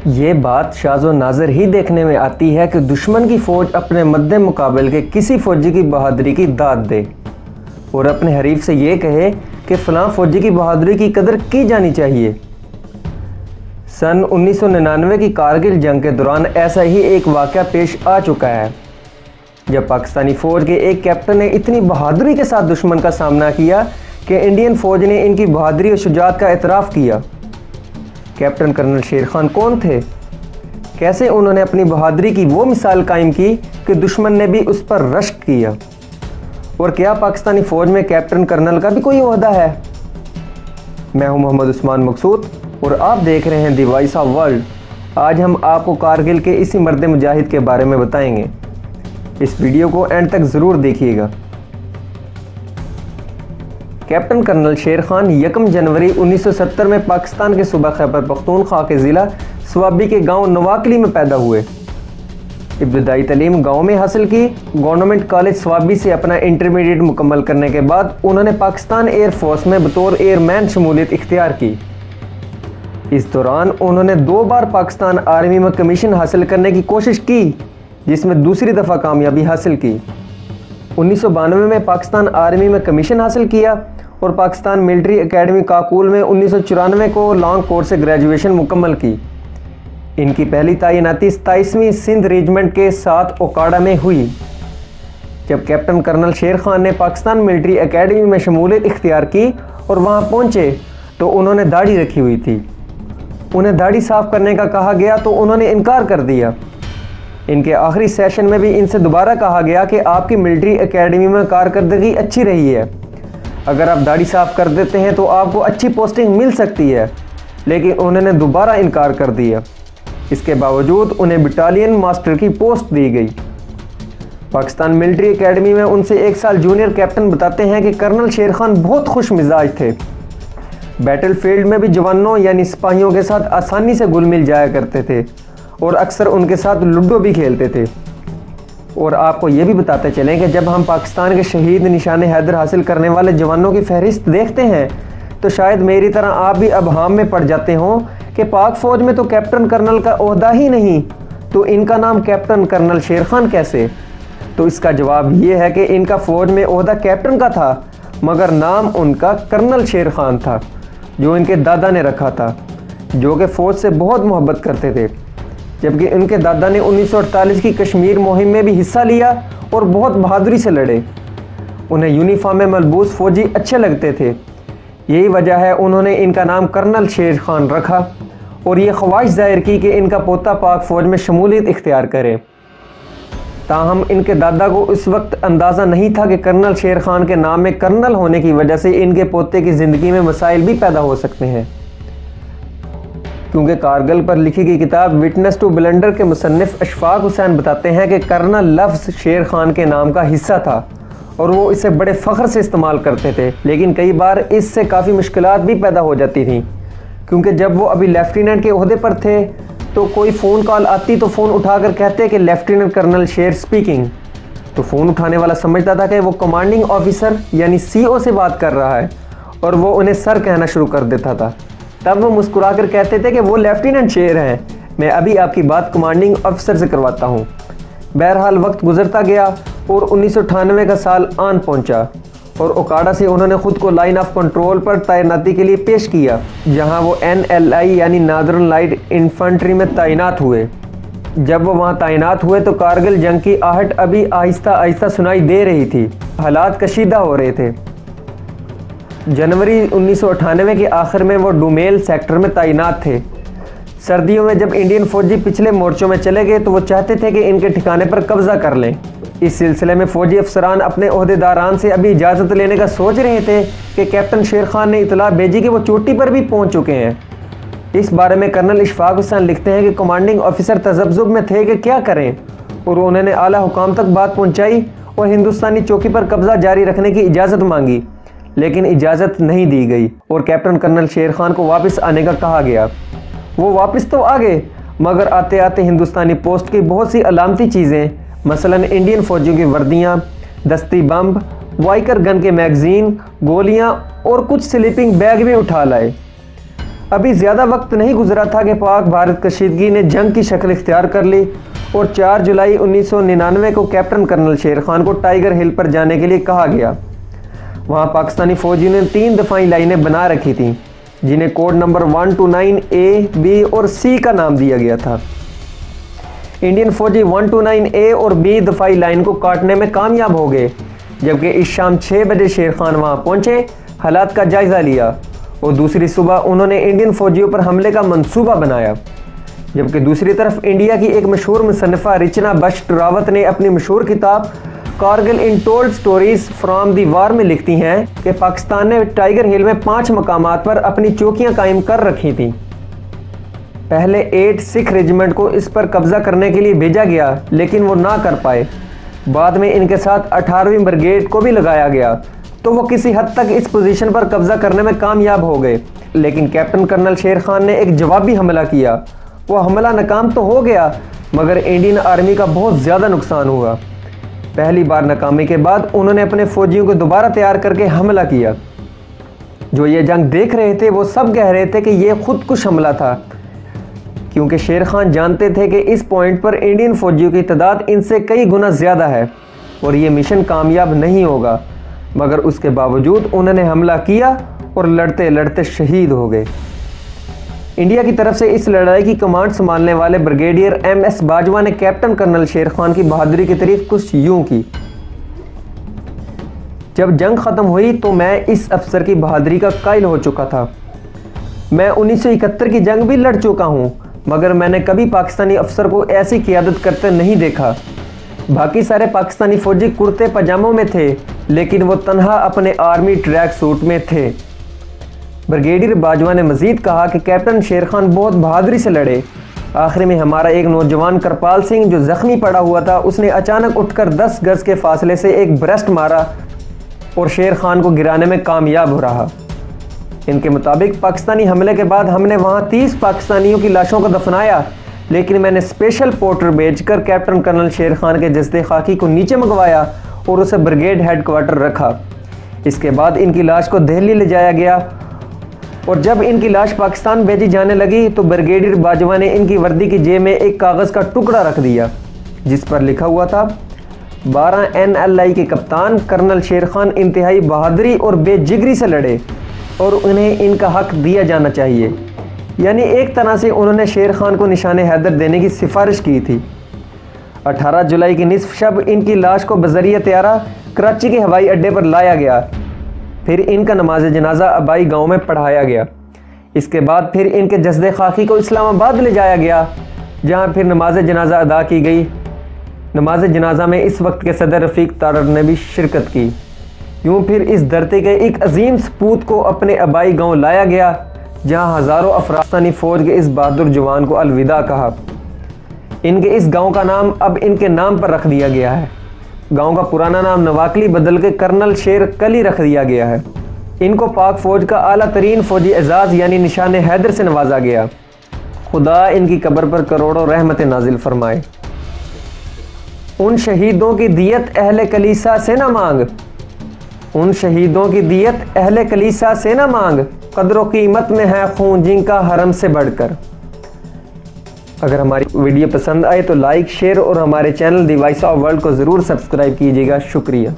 ये बात शाज़ो नाज़र ही देखने में आती है कि दुश्मन की फ़ौज अपने मद्दे मुकाबले के किसी फ़ौजी की बहादुरी की दाद दे और अपने हरीफ से ये कहे कि फ़लाँ फ़ौजी की बहादुरी की कदर की जानी चाहिए। सन 1999 की कारगिल जंग के दौरान ऐसा ही एक वाक़या पेश आ चुका है, जब पाकिस्तानी फ़ौज के एक कैप्टन ने इतनी बहादुरी के साथ दुश्मन का सामना किया कि इंडियन फ़ौज ने इनकी बहादुरी और शुजाअत का एतराफ़ किया। कैप्टन कर्नल शेर खान कौन थे? कैसे उन्होंने अपनी बहादुरी की वो मिसाल कायम की कि दुश्मन ने भी उस पर रश्क किया? और क्या पाकिस्तानी फ़ौज में कैप्टन कर्नल का भी कोई ओहदा है? मैं हूं मोहम्मद उस्मान मकसूद और आप देख रहे हैं द वॉइस ऑफ वर्ल्ड। आज हम आपको कारगिल के इसी मर्द मुजाहिद के बारे में बताएंगे। इस वीडियो को एंड तक ज़रूर देखिएगा। कैप्टन कर्नल शेर खान 1 जनवरी 1970 में पाकिस्तान के सूबा खैबर पख्तूनख्वा के ज़िला स्वाबी के गांव नवाकली में पैदा हुए। इब्तदाई तालीम गांव में हासिल की। गवर्नमेंट कॉलेज स्वाबी से अपना इंटरमीडिएट मुकम्मल करने के बाद उन्होंने पाकिस्तान एयरफोर्स में बतौर एयरमैन शमूलियत इख्तियार की। इस दौरान उन्होंने 2 बार पाकिस्तान आर्मी में कमीशन हासिल करने की कोशिश की, जिसमें दूसरी दफ़ा कामयाबी हासिल की। 1992 में पाकिस्तान आर्मी में कमीशन हासिल किया और पाकिस्तान मिलिट्री एकेडमी काकूल में 1994 को लॉन्ग कोर्स से ग्रेजुएशन मुकम्मल की। इनकी पहली तैनाती 27वीं सिंध रेजिमेंट के साथ ओकाड़ा में हुई। जब कैप्टन कर्नल शेर खान ने पाकिस्तान मिलिट्री एकेडमी में शमूलियत इख्तियार की और वहां पहुंचे तो उन्होंने दाढ़ी रखी हुई थी। उन्हें दाढ़ी साफ करने का कहा गया तो उन्होंने इनकार कर दिया। इनके आखिरी सेशन में भी इनसे दोबारा कहा गया कि आपकी मिलिट्री एकेडमी में कारकर्दगी अच्छी रही है, अगर आप दाढ़ी साफ कर देते हैं तो आपको अच्छी पोस्टिंग मिल सकती है, लेकिन उन्होंने दोबारा इनकार कर दिया। इसके बावजूद उन्हें बटालियन मास्टर की पोस्ट दी गई। पाकिस्तान मिलिट्री एकेडमी में उनसे 1 साल जूनियर कैप्टन बताते हैं कि कर्नल शेर खान बहुत खुश मिजाज थे। बैटल फील्ड में भी जवानों यानी सिपाहियों के साथ आसानी से घुल मिल जाया करते थे और अक्सर उनके साथ लूडो भी खेलते थे। और आपको ये भी बताते चलें कि जब हम पाकिस्तान के शहीद निशान हैदर हासिल करने वाले जवानों की फहरिस्त देखते हैं तो शायद मेरी तरह आप भी अबहाम में पड़ जाते हों कि पाक फ़ौज में तो कैप्टन कर्नल का ओहदा ही नहीं, तो इनका नाम कैप्टन कर्नल शेर खान कैसे? तो इसका जवाब ये है कि इनका फ़ौज में ओहदा कैप्टन का था, मगर नाम उनका कर्नल शेर खान था, जो इनके दादा ने रखा था, जो कि फ़ौज से बहुत मोहब्बत करते थे। जबकि उनके दादा ने 1948 की कश्मीर मुहिम में भी हिस्सा लिया और बहुत बहादुरी से लड़े। उन्हें यूनिफॉर्म में मलबूस फ़ौजी अच्छे लगते थे। यही वजह है उन्होंने इनका नाम कर्नल शेर खान रखा और ये ख्वाहिश जाहिर की कि इनका पोता पाक फ़ौज में शमूलियत इख्तियार करे। ताहम इनके दादा को इस वक्त अंदाज़ा नहीं था कि कर्नल शेर खान के नाम में कर्नल होने की वजह से इनके पोते की ज़िंदगी में मसाइल भी पैदा हो सकते हैं, क्योंकि कारगिल पर लिखी गई किताब विटनेस टू ब्लंडर के मुसन्निफ अशफाक हुसैन बताते हैं कि कर्नल लफ्ज़ शेर खान के नाम का हिस्सा था और वो इसे बड़े फ़ख्र से इस्तेमाल करते थे, लेकिन कई बार इससे काफ़ी मुश्किलात भी पैदा हो जाती थी, क्योंकि जब वो अभी लेफ्टिनेंट के ओहदे पर थे तो कोई फ़ोन कॉल आती तो फ़ोन उठाकर कहते कि लेफ्टिनेंट कर्नल शेर स्पीकिंग। तो फ़ोन उठाने वाला समझता था कि वो कमांडिंग ऑफिसर यानी CO से बात कर रहा है और वो उन्हें सर कहना शुरू कर देता था। तब वो मुस्कुराकर कहते थे कि वो लेफ्टिनेंट शेर हैं, मैं अभी आपकी बात कमांडिंग ऑफिसर से करवाता हूँ। बहरहाल वक्त गुजरता गया और 1998 का साल आन पहुँचा और ओकाड़ा से उन्होंने ख़ुद को लाइन ऑफ कंट्रोल पर तैनाती के लिए पेश किया, जहाँ वो NLI यानी नादरन लाइट इन्फेंट्री में तैनात हुए। जब वो वहाँ तैनात हुए तो कारगिल जंग की आहट अभी आहिस्ता आहिस्ता सुनाई दे रही थी, हालात कशीदा हो रहे थे। जनवरी 1998 के आखिर में वो डुमेल सेक्टर में तैनात थे। सर्दियों में जब इंडियन फ़ौजी पिछले मोर्चों में चले गए तो वो चाहते थे कि इनके ठिकाने पर कब्ज़ा कर लें। इस सिलसिले में फ़ौजी अफसरान अपने ओहदेदारान से अभी इजाज़त लेने का सोच रहे थे कि कैप्टन शेर खान ने इतला भेजी कि वो चोटी पर भी पहुंच चुके हैं। इस बारे में कर्नल इशफाक हुसैन लिखते हैं कि कमांडिंग ऑफिसर तजब्जुब में थे कि क्या करें, और उन्होंने आला हुकाम तक बात पहुँचाई और हिंदुस्तानी चौकी पर कब्ज़ा जारी रखने की इजाज़त मांगी, लेकिन इजाज़त नहीं दी गई और कैप्टन कर्नल शेर खान को वापस आने का कहा गया। वो वापस तो आ गए, मगर आते आते हिंदुस्तानी पोस्ट की बहुत सी अलामती चीज़ें, मसलन इंडियन फ़ौजियों की वर्दियाँ, दस्ती बम, वाइकर गन के मैगज़ीन, गोलियाँ और कुछ स्लीपिंग बैग भी उठा लाए। अभी ज़्यादा वक्त नहीं गुजरा था कि पाक भारत कशीदगी ने जंग की शक्ल इख्तियार कर ली और 4 जुलाई 1999 को कैप्टन कर्नल शेर खान को टाइगर हिल पर जाने के लिए कहा गया। वहाँ पाकिस्तानी फौजियों ने 3 दफाई लाइनें बना रखी थीं, जिन्हें कोड नंबर 129 ए, बी और सी का नाम दिया गया था। इंडियन फौजी 129 ए और बी दफाई लाइन को काटने में कामयाब हो गए, जबकि इस शाम 6 बजे शेर खान वहाँ पहुँचे, हालात का जायज़ा लिया और दूसरी सुबह उन्होंने इंडियन फौजियों पर हमले का मंसूबा बनाया। जबकि दूसरी तरफ इंडिया की एक मशहूर मुसन्निफ़ा रिचना बख्श रावत ने अपनी मशहूर किताब कारगिल इन टोल्ड स्टोरीज फ्रॉम दी वार में लिखती हैं कि पाकिस्तान ने टाइगर हिल में 5 मकामात पर अपनी चौकियां कायम कर रखी थीं। पहले 8 सिख रेजिमेंट को इस पर कब्जा करने के लिए भेजा गया, लेकिन वो ना कर पाए। बाद में इनके साथ 18वीं ब्रिगेड को भी लगाया गया, तो वो किसी हद तक इस पोजीशन पर कब्जा करने में कामयाब हो गए। लेकिन कैप्टन कर्नल शेर खान ने एक जवाबी हमला किया। वो हमला नाकाम तो हो गया, मगर इंडियन आर्मी का बहुत ज़्यादा नुकसान हुआ। पहली बार नाकामी के बाद उन्होंने अपने फौजियों को दोबारा तैयार करके हमला किया। जो ये जंग देख रहे थे वो सब कह रहे थे कि ये खुदकुश हमला था, क्योंकि शेर खान जानते थे कि इस पॉइंट पर इंडियन फौजियों की तादाद इनसे कई गुना ज़्यादा है और ये मिशन कामयाब नहीं होगा। मगर उसके बावजूद उन्होंने हमला किया और लड़ते लड़ते शहीद हो गए। इंडिया की तरफ से इस लड़ाई की कमांड संभालने वाले ब्रिगेडियर MS बाजवा ने कैप्टन कर्नल शेर खान की बहादुरी की तारीफ कुछ यूं की। जब जंग ख़त्म हुई तो मैं इस अफसर की बहादुरी का कायल हो चुका था। मैं 1971 की जंग भी लड़ चुका हूं, मगर मैंने कभी पाकिस्तानी अफसर को ऐसी क़ियादत करते नहीं देखा। बाकी सारे पाकिस्तानी फौजी कुर्ते पजामों में थे, लेकिन वो तन्हा अपने आर्मी ट्रैक सूट में थे। ब्रिगेडियर बाजवा ने मजीद कहा कि कैप्टन शेर खान बहुत बहादुरी से लड़े। आखिर में हमारा एक नौजवान करपाल सिंह जो ज़ख्मी पड़ा हुआ था, उसने अचानक उठकर 10 गज के फासले से एक ब्रेस्ट मारा और शेर खान को गिराने में कामयाब रहा। इनके मुताबिक पाकिस्तानी हमले के बाद हमने वहाँ 30 पाकिस्तानियों की लाशों को दफनाया, लेकिन मैंने स्पेशल पोर्टर भेजकर कैप्टन कर्नल शेर खान के जस्ते खाकी को नीचे मंगवाया और उसे ब्रिगेड हेडक्वार्टर रखा। इसके बाद इनकी लाश को दिल्ली ले जाया गया और जब इनकी लाश पाकिस्तान भेजी जाने लगी तो ब्रिगेडियर बाजवा ने इनकी वर्दी की जेब में एक कागज़ का टुकड़ा रख दिया, जिस पर लिखा हुआ था 12 NLI के कप्तान कर्नल शेर खान इंतहाई बहादुरी और बेजिगरी से लड़े और उन्हें इनका हक दिया जाना चाहिए। यानी एक तरह से उन्होंने शेर खान को निशाने हैदर देने की सिफारिश की थी। 18 जुलाई की निसफ शब इनकी लाश को बज़रिया त्यारा कराची के हवाई अड्डे पर लाया गया। फिर इनका नमाज जनाजा अबाई गांव में पढ़ाया गया। इसके बाद फिर इनके जस्दे खाकी को इस्लामाबाद ले जाया गया, जहां फिर नमाज जनाजा अदा की गई। नमाज जनाजा में इस वक्त के सदर रफ़ीक तारड़ ने भी शिरकत की। यूँ फिर इस धरती के एक अजीम सपूत को अपने अबाई गांव लाया गया, जहां हज़ारों अफगानिस्तानी फ़ौज के इस बहादुर जवान को अलविदा कहा। इनके इस गांव का नाम अब इनके नाम पर रख दिया गया है। गांव का पुराना नाम नवाकली बदल के कर्नल शेर कली रख दिया गया है। इनको पाक फ़ौज का आला तरीन फ़ौजी एजाज़ यानी निशान हैदर से नवाजा गया। खुदा इनकी कब्र पर करोड़ों रहमत नाजिल फरमाए। उन शहीदों की दियत अहले कलीसा से ना मांग, उन शहीदों की दियत अहले कलीसा से ना मांग, कदर कीमत में है खून जिनका हरम से बढ़कर। अगर हमारी वीडियो पसंद आए तो लाइक, शेयर और हमारे channel the voice of world को ज़रूर सब्सक्राइब कीजिएगा। शुक्रिया।